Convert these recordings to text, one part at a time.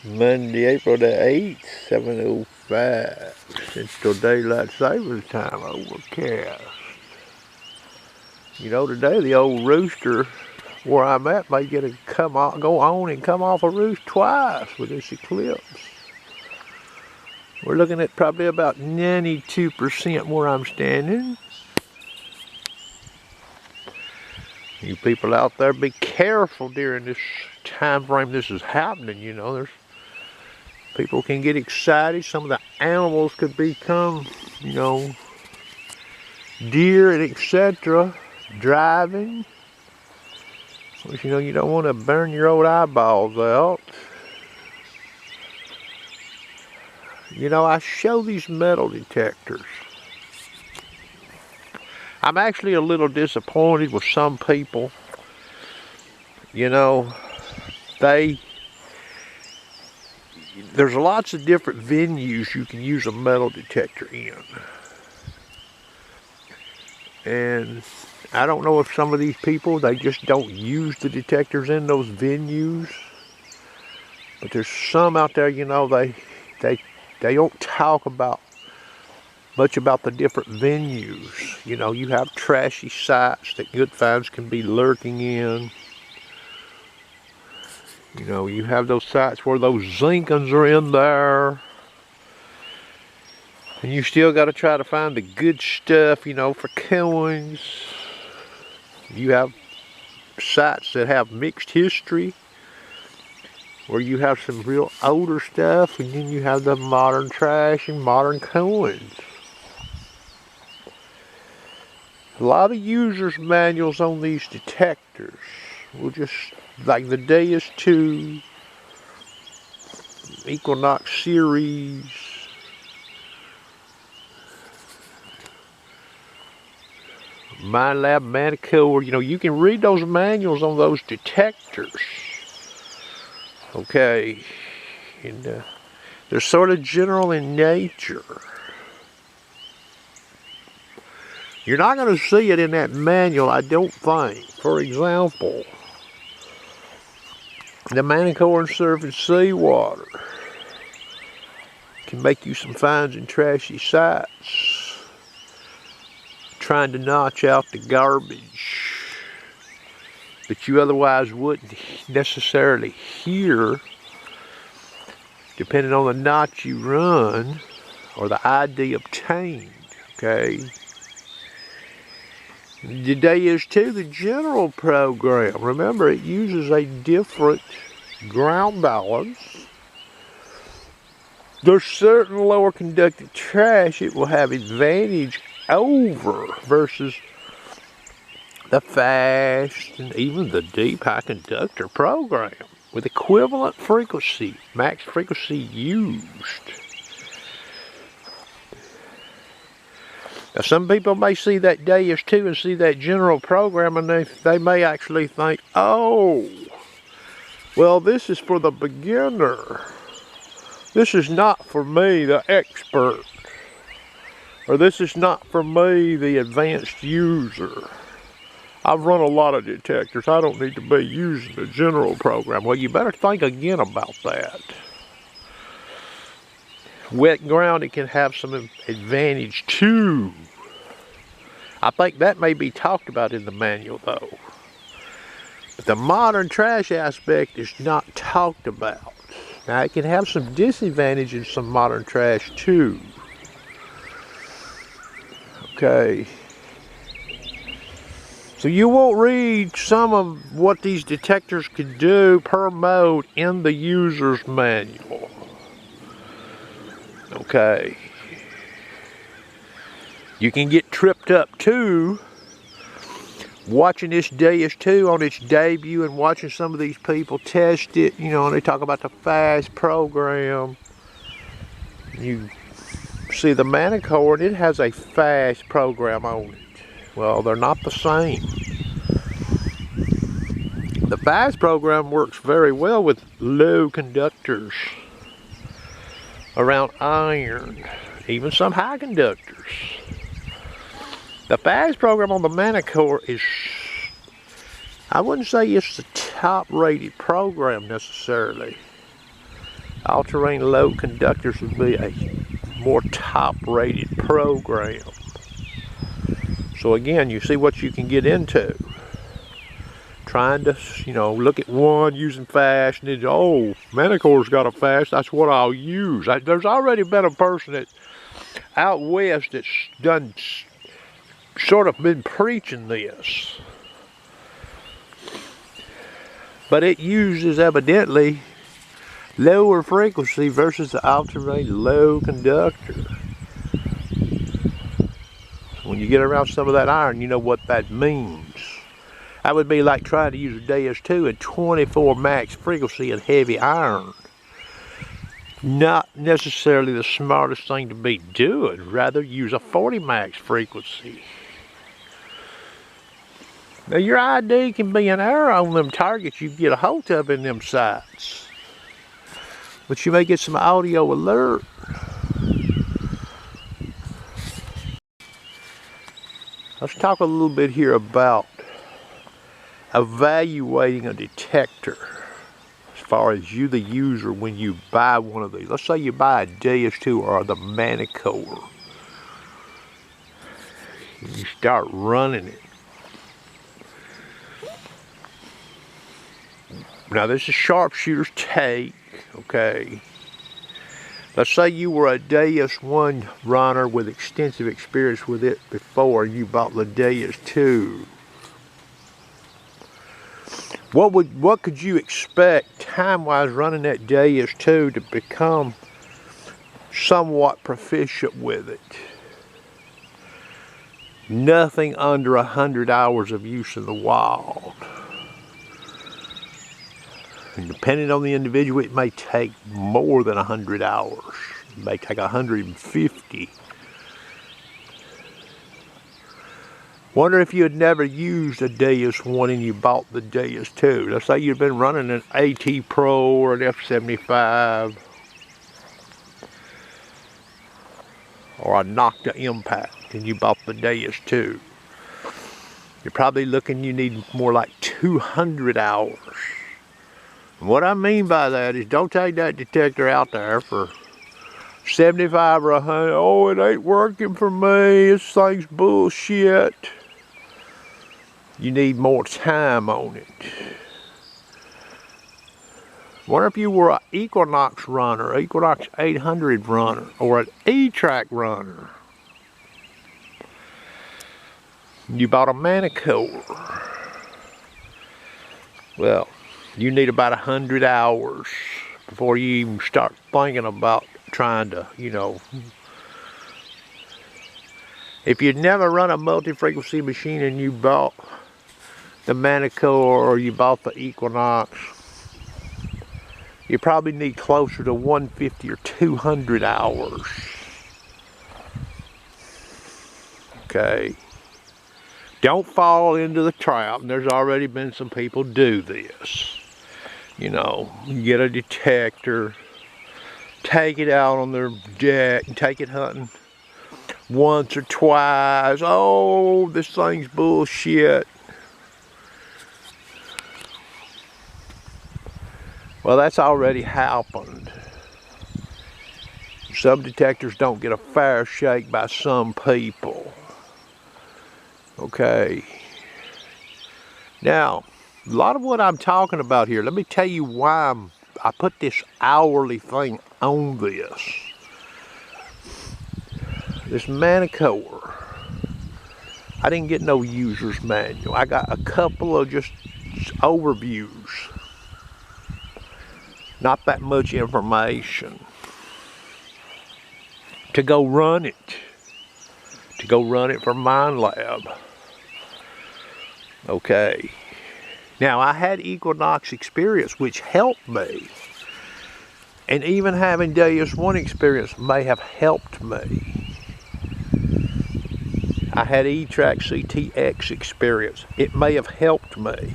Monday, April the 8th, 7:05, Central Daylight Savings Time, overcast. You know, today the old rooster where I'm at may get go on and come off a roost twice with this eclipse. We're looking at probably about 92% where I'm standing. You people out there, be careful during this time frame this is happening. You know, there's people can get excited. Some of the animals could become, you know, deer and etc. Driving. Which, you know, you don't want to burn your old eyeballs out. You know, I show these metal detectors. I'm actually a little disappointed with some people. You know, there's lots of different venues you can use a metal detector in. And I don't know if some of these people, they just don't use the detectors in those venues. But there's some out there, you know, they don't talk much about the different venues. You know, you have trashy sites that good finds can be lurking in. You know, you have those sites where those Zinkans are in there. And you still got to try to find the good stuff, you know, for coins. You have sites that have mixed history, where you have some real older stuff, and then you have the modern trash and modern coins. A lot of users' manuals on these detectors will just, like the Deus 2, Equinox series, Minelab, Manticore, you know, you can read those manuals on those detectors. Okay, and they're sort of general in nature. You're not going to see it in that manual, I don't think. For example, the Manticore and surface seawater can make you some finds in trashy sites, trying to notch out the garbage that you otherwise wouldn't necessarily hear, depending on the notch you run or the ID obtained. Okay. Today is too the general program. Remember, it uses a different ground balance. There's certain lower conducted trash it will have advantage over versus the fast and even the deep high conductor program with equivalent frequency, max frequency used. Now, some people may see that Deus 2 and see that general program, and they may actually think, oh, well, this is for the beginner. This is not for me, the expert. Or this is not for me, the advanced user. I've run a lot of detectors. I don't need to be using the general program. Well, you better think again about that. Wet ground, it can have some advantage too. I think that may be talked about in the manual though. But the modern trash aspect is not talked about. Now, it can have some disadvantage in some modern trash too. Okay. So you won't read some of what these detectors can do per mode in the user's manual. Okay. You can get tripped up too watching this Deus 2 on its debut and watching some of these people test it, you know, and they talk about the fast program. You see the Manticore, and it has a fast program on it. Well, they're not the same. The fast program works very well with low conductors around iron, even some high conductors. The fast program on the Manticore is, I wouldn't say it's the top rated program necessarily. All-terrain low conductors would be a more top-rated program. So again, you see what you can get into. Trying to, look at one using fast, and then, oh, Manicore's got a fast, that's what I'll use. There's already been a person that out west that's done sort of been preaching this. But it uses evidently lower frequency versus the all-terrain low conductor. When you get around some of that iron, you know what that means. That would be like trying to use a DS2 at 24 max frequency and heavy iron. Not necessarily the smartest thing to be doing. Rather use a 40 max frequency. Now your ID can be an error on them targets you get a hold of in them sites. But you may get some audio alert. Let's talk a little bit here about evaluating a detector as far as you the user when you buy one of these. Let's say you buy a DS2 or the Manicore. You start running it. Now this is sharpshooter's take, okay? Let's say you were a DS1 runner with extensive experience with it before you bought the DS2. What could you expect time-wise running that DS2 to become somewhat proficient with it? Nothing under 100 hours of use in the wild. And depending on the individual, it may take more than 100 hours. It may take 150. Wonder if you had never used a DS1 and you bought the DS2. Let's say you've been running an AT Pro or an F75 or a Nocta Impact and you bought the DS2. You're probably looking, you need more like 200 hours. And what I mean by that is don't take that detector out there for 75 or 100. Oh, it ain't working for me. This thing's bullshit. You need more time on it. Wonder if you were an Equinox runner, Equinox 800 runner, or an E-Track runner. You bought a Manicore. Well, you need about 100 hours before you even start thinking about trying to, If you'd never run a multi-frequency machine and you bought the Manicore or you bought the Equinox, you probably need closer to 150 or 200 hours. Okay. Don't fall into the trap, and there's already been some people do this. You get a detector, take it out on their deck and take it hunting once or twice. Oh, this thing's bullshit. Well, that's already happened. Some detectors don't get a fair shake by some people. Okay. Now, a lot of what I'm talking about here, let me tell you why I put this hourly thing on this. This Manicore, I didn't get no user's manual. I got a couple of just overviews. Not that much information. To go run it. To go run it for Minelab. Okay. Now, I had Equinox experience, which helped me. And even having DS1 experience may have helped me. I had E-Track CTX experience. It may have helped me.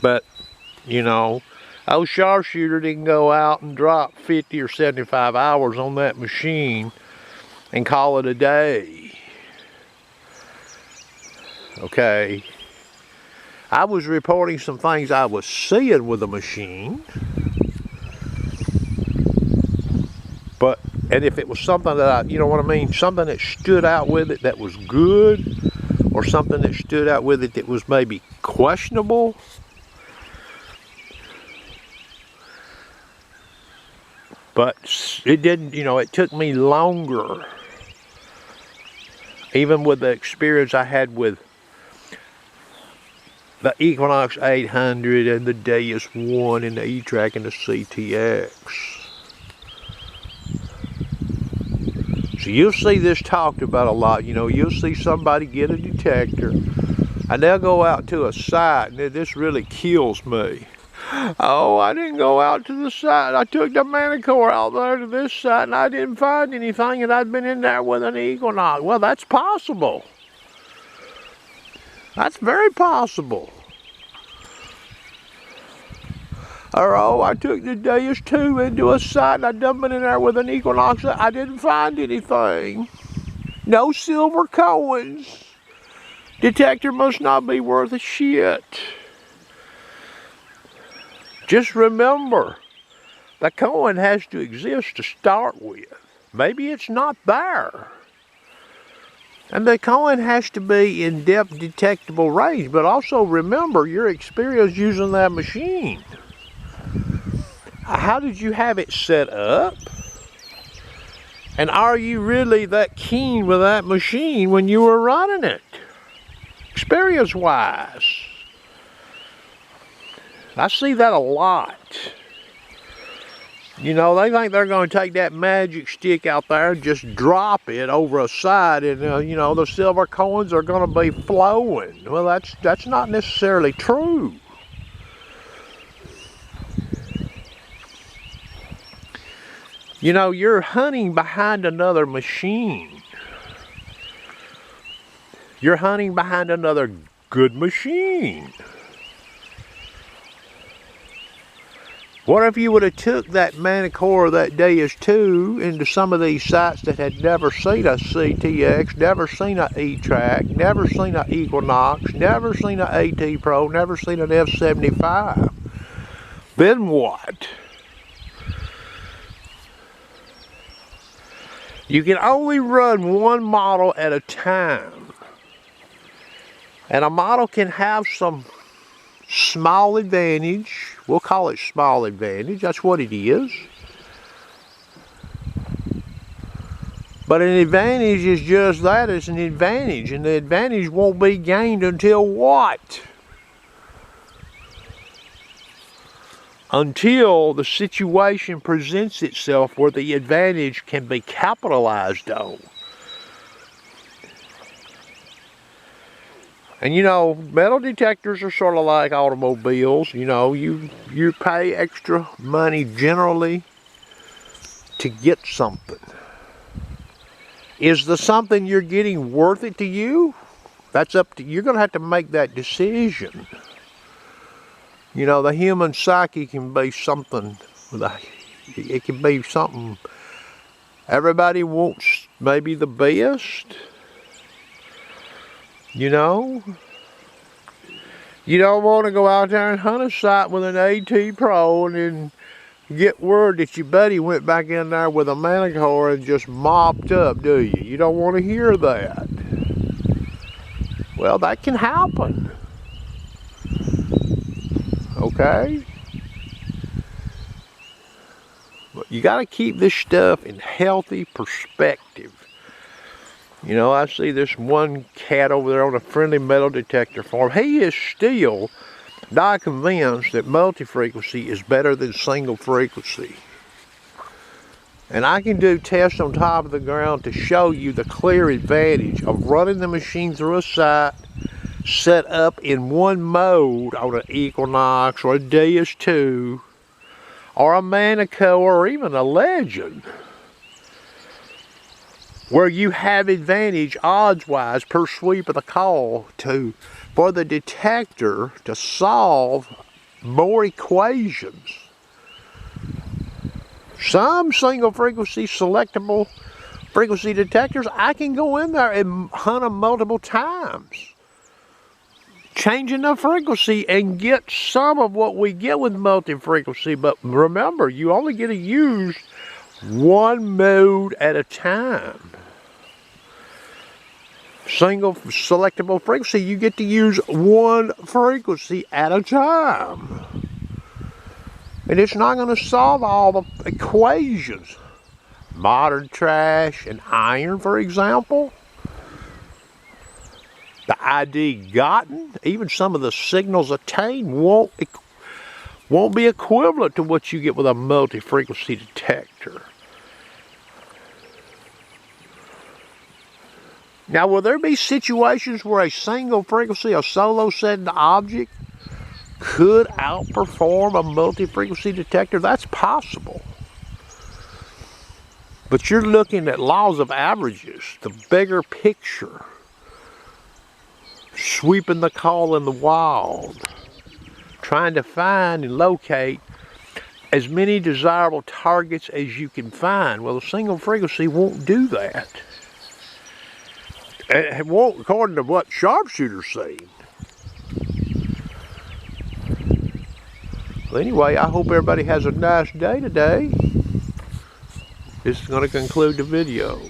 But, old sharpshooter didn't go out and drop 50 or 75 hours on that machine and call it a day. Okay. I was reporting some things I was seeing with the machine. But, and if it was something that you know what I mean, something that stood out with it that was good, or something that stood out with it that was maybe questionable, but it didn't, you know, it took me longer, even with the experience I had with the Equinox 800 and the Deus 1 and the E-Track and the CTX. So you'll see this talked about a lot. You know, you'll see somebody get a detector and they'll go out to a site, and this really kills me. Oh, I didn't go out to the site. I took the Manticore out there to this site and I didn't find anything, and I'd been in there with an Equinox. Well, that's possible. That's very possible. Or, oh, I took the Deus 2 into a site and I dumped it in there with an Equinox. I didn't find anything. No silver coins. Detector must not be worth a shit. Just remember, the coin has to exist to start with. Maybe it's not there. And the coin has to be in depth detectable range, but also remember your experience using that machine. How did you have it set up? And are you really that keen with that machine when you were running it? Experience-wise. I see that a lot. You know, they think they're going to take that magic stick out there and just drop it over a side, and you know, the silver coins are going to be flowing. Well, that's not necessarily true. You know, you're hunting behind another machine. You're hunting behind another good machine. What if you would have took that Manticore, that Deus 2, into some of these sites that had never seen a CTX, never seen an E-Track, never seen an Equinox, never seen an AT Pro, never seen an F75? Then what? You can only run one model at a time. And a model can have some small advantage. We'll call it small advantage. That's what it is. But an advantage is just that. It's an advantage. And the advantage won't be gained until what? Until the situation presents itself where the advantage can be capitalized on. And you know, metal detectors are sort of like automobiles. You know, you pay extra money generally to get something. Is the something you're getting worth it to you? That's up to you. You're going to have to make that decision. You know, the human psyche can be something, it can be something, everybody wants maybe the best, you know. You don't want to go out there and hunt a site with an AT Pro and then get word that your buddy went back in there with a Manticore and just mopped up, do you? You don't want to hear that. Well, that can happen. Okay? But you got to keep this stuff in healthy perspective. You know, I see this one cat over there on a Friendly Metal Detector farm. He is still not convinced that multi-frequency is better than single frequency. And I can do tests on top of the ground to show you the clear advantage of running the machine through a site set up in one mode on an Equinox or a Deus 2 or a Manticore or even a Legend, where you have advantage odds-wise per sweep of the call for the detector to solve more equations. Some single frequency selectable frequency detectors, I can go in there and hunt them multiple times. changing the frequency and get some of what we get with multi-frequency. But remember, you only get to use one mode at a time. Single selectable frequency, you get to use one frequency at a time. And it's not going to solve all the equations. Modern trash and iron, for example. The ID gotten, even some of the signals attained won't be equivalent to what you get with a multi-frequency detector. Now, will there be situations where a single frequency, a solo setting object, could outperform a multi-frequency detector? That's possible. But you're looking at laws of averages, the bigger picture, sweeping the call in the wild, trying to find and locate as many desirable targets as you can find. Well, a single frequency won't do that. It won't, according to what sharpshooters say. Well, anyway, I hope everybody has a nice day today. This is going to conclude the video.